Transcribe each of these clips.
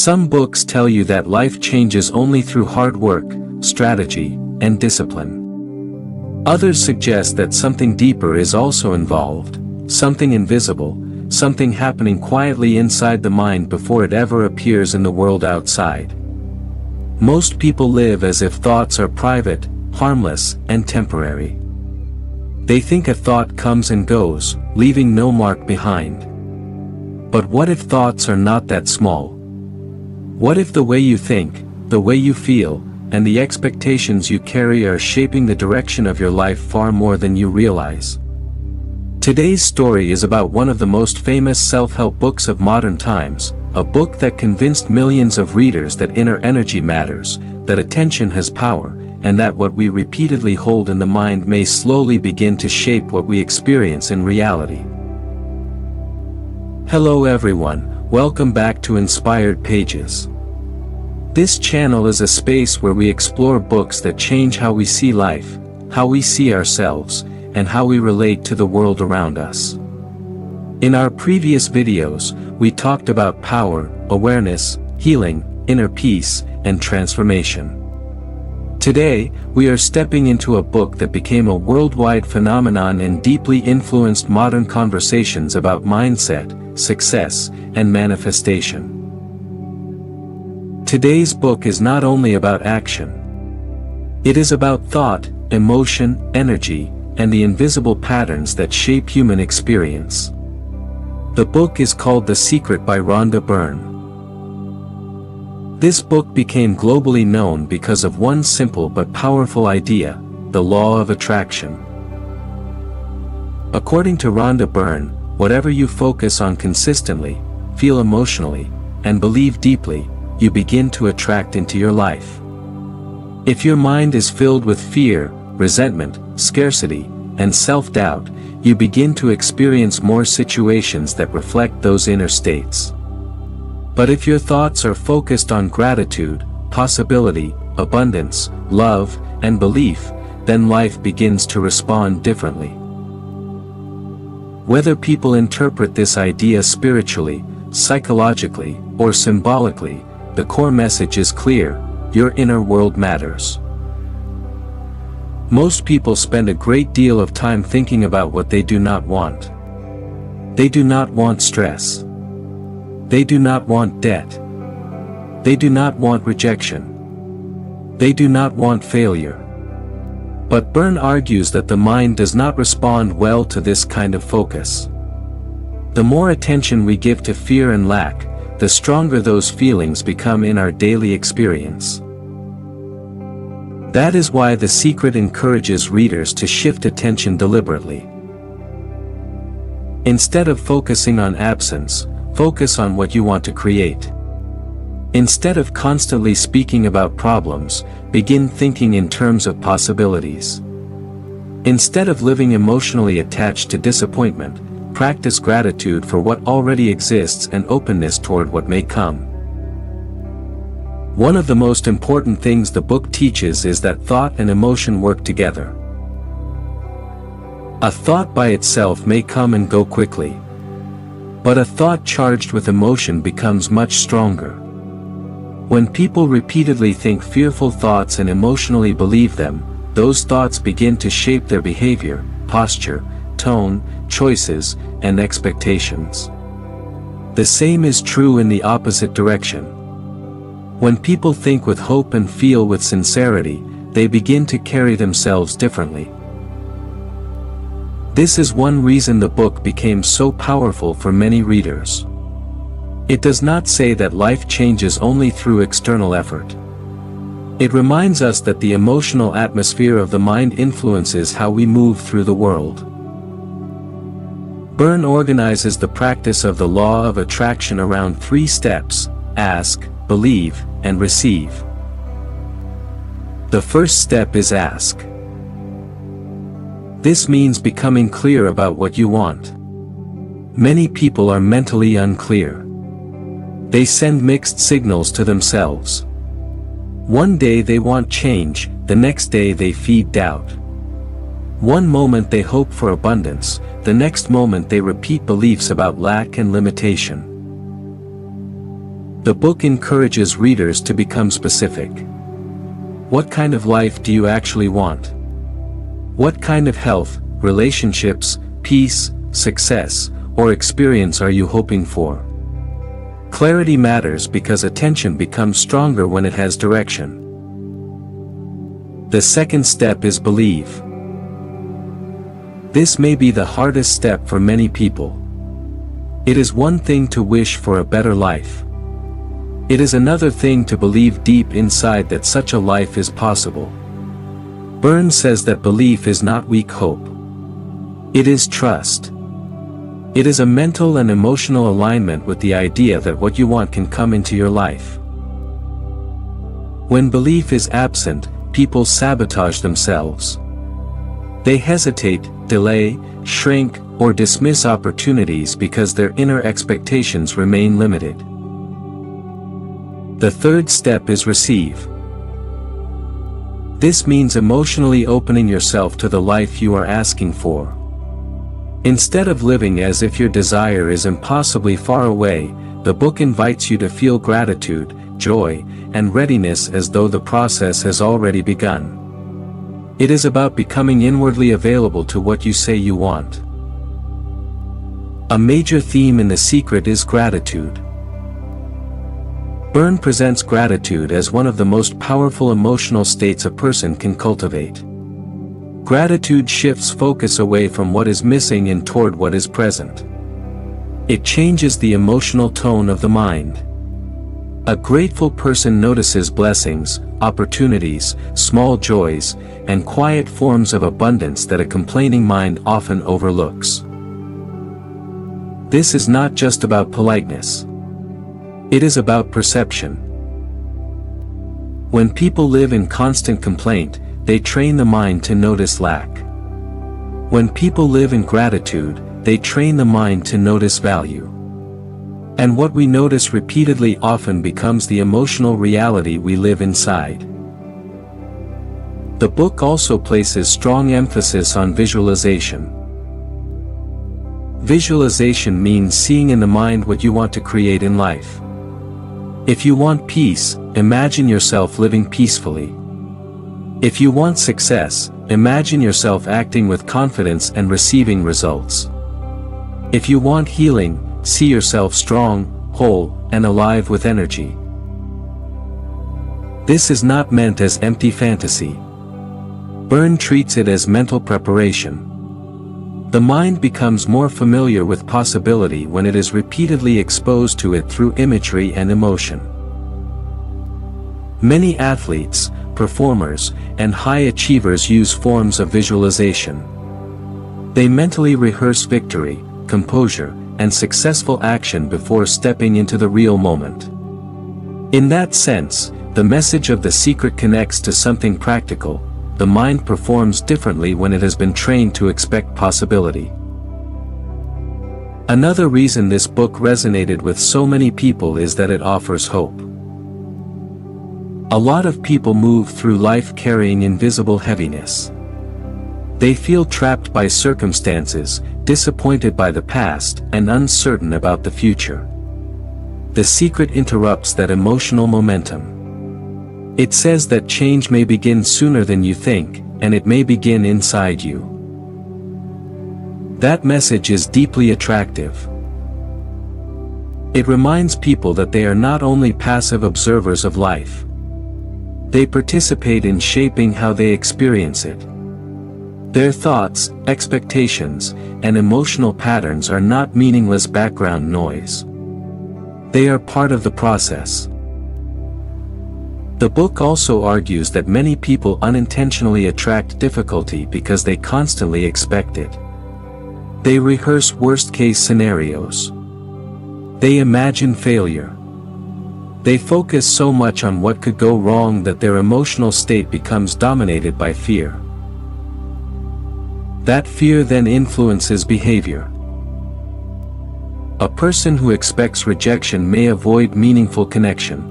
Some books tell you that life changes only through hard work, strategy, and discipline. Others suggest that something deeper is also involved, something invisible, something happening quietly inside the mind before it ever appears in the world outside. Most people live as if thoughts are private, harmless, and temporary. They think a thought comes and goes, leaving no mark behind. But what if thoughts are not that small? What if the way you think, the way you feel, and the expectations you carry are shaping the direction of your life far more than you realize? Today's story is about one of the most famous self-help books of modern times, a book that convinced millions of readers that inner energy matters, that attention has power, and that what we repeatedly hold in the mind may slowly begin to shape what we experience in reality. Hello everyone, welcome back to Inspired Pages. This channel is a space where we explore books that change how we see life, how we see ourselves, and how we relate to the world around us. In our previous videos, we talked about power, awareness, healing, inner peace, and transformation. Today, we are stepping into a book that became a worldwide phenomenon and deeply influenced modern conversations about mindset, success, and manifestation. Today's book is not only about action. It is about thought, emotion, energy, and the invisible patterns that shape human experience. The book is called The Secret by Rhonda Byrne. This book became globally known because of one simple but powerful idea, the law of attraction. According to Rhonda Byrne, whatever you focus on consistently, feel emotionally, and believe deeply, you begin to attract into your life. If your mind is filled with fear, resentment, scarcity, and self-doubt, you begin to experience more situations that reflect those inner states. But if your thoughts are focused on gratitude, possibility, abundance, love, and belief, then life begins to respond differently. Whether people interpret this idea spiritually, psychologically, or symbolically, the core message is clear: your inner world matters. Most people spend a great deal of time thinking about what they do not want. They do not want stress. They do not want debt. They do not want rejection. They do not want failure. But Byrne argues that the mind does not respond well to this kind of focus. The more attention we give to fear and lack, the stronger those feelings become in our daily experience. That is why The Secret encourages readers to shift attention deliberately. Instead of focusing on absence, focus on what you want to create. Instead of constantly speaking about problems, begin thinking in terms of possibilities. Instead of living emotionally attached to disappointment, practice gratitude for what already exists and openness toward what may come. One of the most important things the book teaches is that thought and emotion work together. A thought by itself may come and go quickly. But a thought charged with emotion becomes much stronger. When people repeatedly think fearful thoughts and emotionally believe them, those thoughts begin to shape their behavior, posture, tone, choices, and expectations. The same is true in the opposite direction. When people think with hope and feel with sincerity, they begin to carry themselves differently. This is one reason the book became so powerful for many readers. It does not say that life changes only through external effort. It reminds us that the emotional atmosphere of the mind influences how we move through the world. Byrne organizes the practice of the law of attraction around 3 steps: ask, believe, and receive. The first step is ask. This means becoming clear about what you want. Many people are mentally unclear. They send mixed signals to themselves. One day they want change, the next day they feed doubt. One moment they hope for abundance, the next moment they repeat beliefs about lack and limitation. The book encourages readers to become specific. What kind of life do you actually want? What kind of health, relationships, peace, success, or experience are you hoping for? Clarity matters because attention becomes stronger when it has direction. The second step is believe. This may be the hardest step for many people. It is one thing to wish for a better life. It is another thing to believe deep inside that such a life is possible. Byrne says that belief is not weak hope. It is trust. It is a mental and emotional alignment with the idea that what you want can come into your life. When belief is absent, people sabotage themselves. They hesitate, delay, shrink, or dismiss opportunities because their inner expectations remain limited. The third step is receive. This means emotionally opening yourself to the life you are asking for. Instead of living as if your desire is impossibly far away, the book invites you to feel gratitude, joy, and readiness as though the process has already begun. It is about becoming inwardly available to what you say you want. A major theme in The Secret is gratitude. Byrne presents gratitude as one of the most powerful emotional states a person can cultivate. Gratitude shifts focus away from what is missing and toward what is present. It changes the emotional tone of the mind. A grateful person notices blessings, opportunities, small joys, and quiet forms of abundance that a complaining mind often overlooks. This is not just about politeness. It is about perception. When people live in constant complaint, they train the mind to notice lack. When people live in gratitude, they train the mind to notice value. And what we notice repeatedly often becomes the emotional reality we live inside. The book also places strong emphasis on visualization. Visualization means seeing in the mind what you want to create in life. If you want peace, imagine yourself living peacefully. If you want success, imagine yourself acting with confidence and receiving results. If you want healing, see yourself strong, whole, and alive with energy. This is not meant as empty fantasy. Byrne treats it as mental preparation. The mind becomes more familiar with possibility when it is repeatedly exposed to it through imagery and emotion. Many athletes, performers, and high achievers use forms of visualization. They mentally rehearse victory, composure, and successful action before stepping into the real moment. In that sense, the message of The Secret connects to something practical. The mind performs differently when it has been trained to expect possibility. Another reason this book resonated with so many people is that it offers hope. A lot of people move through life carrying invisible heaviness. They feel trapped by circumstances, disappointed by the past, and uncertain about the future. The Secret interrupts that emotional momentum. It says that change may begin sooner than you think, and it may begin inside you. That message is deeply attractive. It reminds people that they are not only passive observers of life. They participate in shaping how they experience it. Their thoughts, expectations, and emotional patterns are not meaningless background noise. They are part of the process. The book also argues that many people unintentionally attract difficulty because they constantly expect it. They rehearse worst-case scenarios. They imagine failure. They focus so much on what could go wrong that their emotional state becomes dominated by fear. That fear then influences behavior. A person who expects rejection may avoid meaningful connection.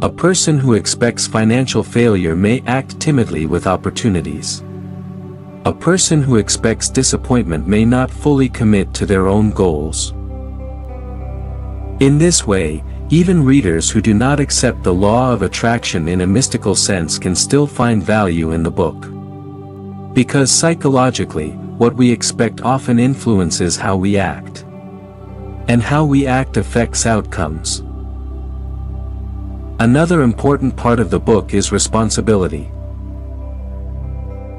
A person who expects financial failure may act timidly with opportunities. A person who expects disappointment may not fully commit to their own goals. In this way, Even readers who do not accept the law of attraction in a mystical sense can still find value in the book. Because psychologically, what we expect often influences how we act. And how we act affects outcomes. Another important part of the book is responsibility.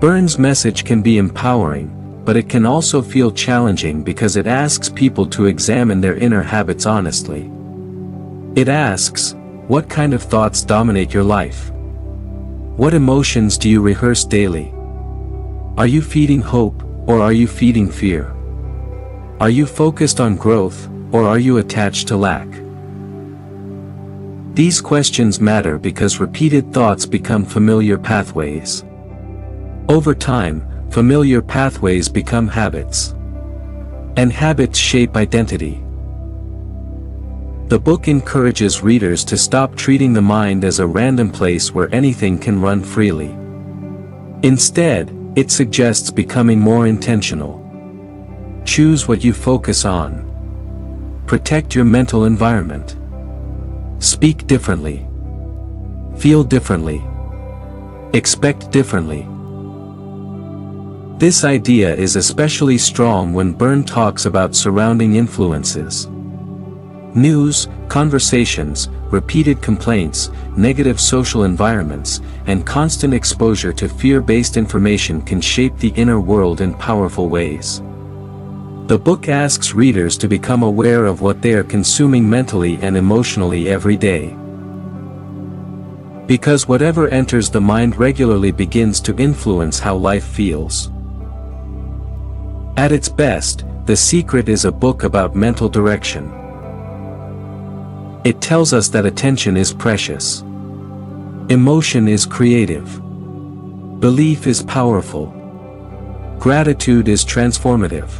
Byrne's message can be empowering, but it can also feel challenging because it asks people to examine their inner habits honestly. It asks, what kind of thoughts dominate your life? What emotions do you rehearse daily? Are you feeding hope, or are you feeding fear? Are you focused on growth, or are you attached to lack? These questions matter because repeated thoughts become familiar pathways. Over time, familiar pathways become habits. And habits shape identity. The book encourages readers to stop treating the mind as a random place where anything can run freely. Instead, it suggests becoming more intentional. Choose what you focus on. Protect your mental environment. Speak differently. Feel differently. Expect differently. This idea is especially strong when Byrne talks about surrounding influences. News, conversations, repeated complaints, negative social environments, and constant exposure to fear-based information can shape the inner world in powerful ways. The book asks readers to become aware of what they are consuming mentally and emotionally every day. Because whatever enters the mind regularly begins to influence how life feels. At its best, The Secret is a book about mental direction. It tells us that attention is precious. Emotion is creative. Belief is powerful. Gratitude is transformative.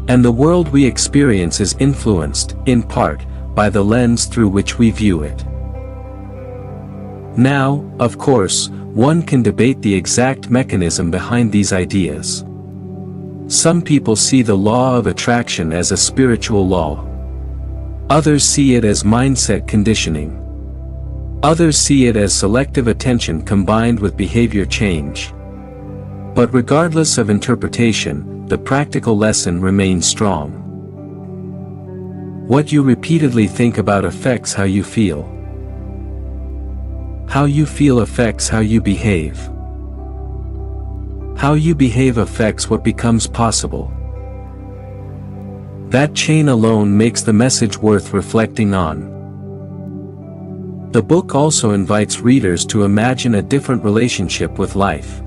And the world we experience is influenced, in part, by the lens through which we view it. Now, of course, one can debate the exact mechanism behind these ideas. Some people see the law of attraction as a spiritual law. Others see it as mindset conditioning. Others see it as selective attention combined with behavior change. But regardless of interpretation, the practical lesson remains strong. What you repeatedly think about affects how you feel. How you feel affects how you behave. How you behave affects what becomes possible. That chain alone makes the message worth reflecting on. The book also invites readers to imagine a different relationship with life.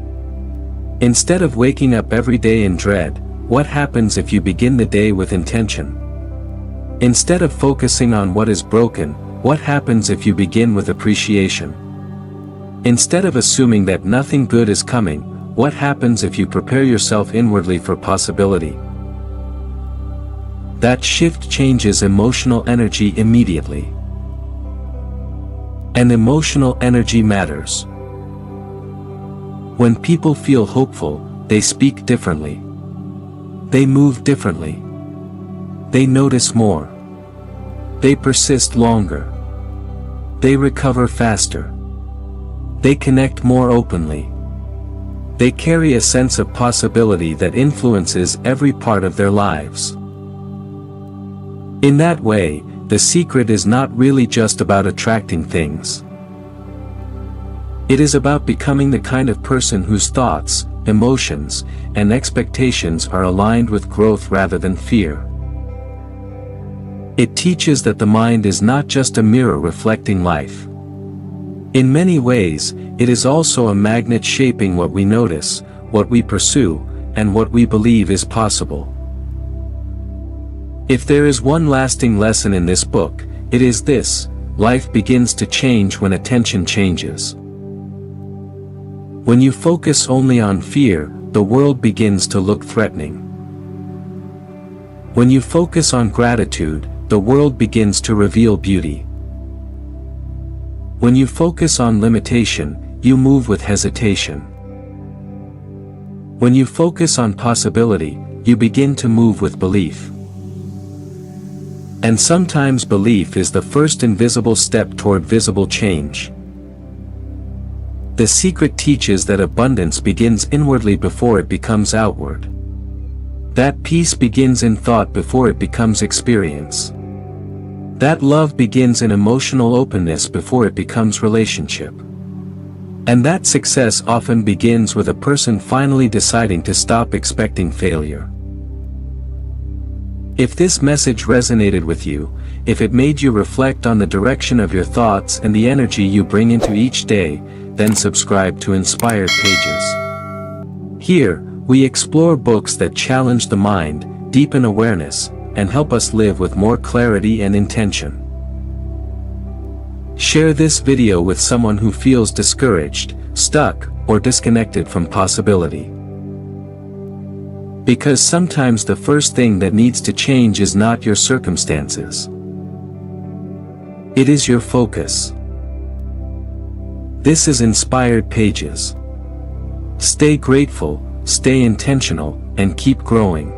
Instead of waking up every day in dread, what happens if you begin the day with intention? Instead of focusing on what is broken, what happens if you begin with appreciation? Instead of assuming that nothing good is coming, what happens if you prepare yourself inwardly for possibility? That shift changes emotional energy immediately. And emotional energy matters. When people feel hopeful, they speak differently. They move differently. They notice more. They persist longer. They recover faster. They connect more openly. They carry a sense of possibility that influences every part of their lives. In that way, The Secret is not really just about attracting things. It is about becoming the kind of person whose thoughts, emotions, and expectations are aligned with growth rather than fear. It teaches that the mind is not just a mirror reflecting life. In many ways, it is also a magnet shaping what we notice, what we pursue, and what we believe is possible. If there is one lasting lesson in this book, it is this: life begins to change when attention changes. When you focus only on fear, the world begins to look threatening. When you focus on gratitude, the world begins to reveal beauty. When you focus on limitation, you move with hesitation. When you focus on possibility, you begin to move with belief. And sometimes belief is the first invisible step toward visible change. The secret teaches that abundance begins inwardly before it becomes outward. That peace begins in thought before it becomes experience. That love begins in emotional openness before it becomes relationship. And that success often begins with a person finally deciding to stop expecting failure. If this message resonated with you, if it made you reflect on the direction of your thoughts and the energy you bring into each day, then subscribe to Inspired Pages. Here, we explore books that challenge the mind, deepen awareness, and help us live with more clarity and intention. Share this video with someone who feels discouraged, stuck, or disconnected from possibility. Because sometimes the first thing that needs to change is not your circumstances. It is your focus. This is Inspired Pages. Stay grateful, stay intentional, and keep growing.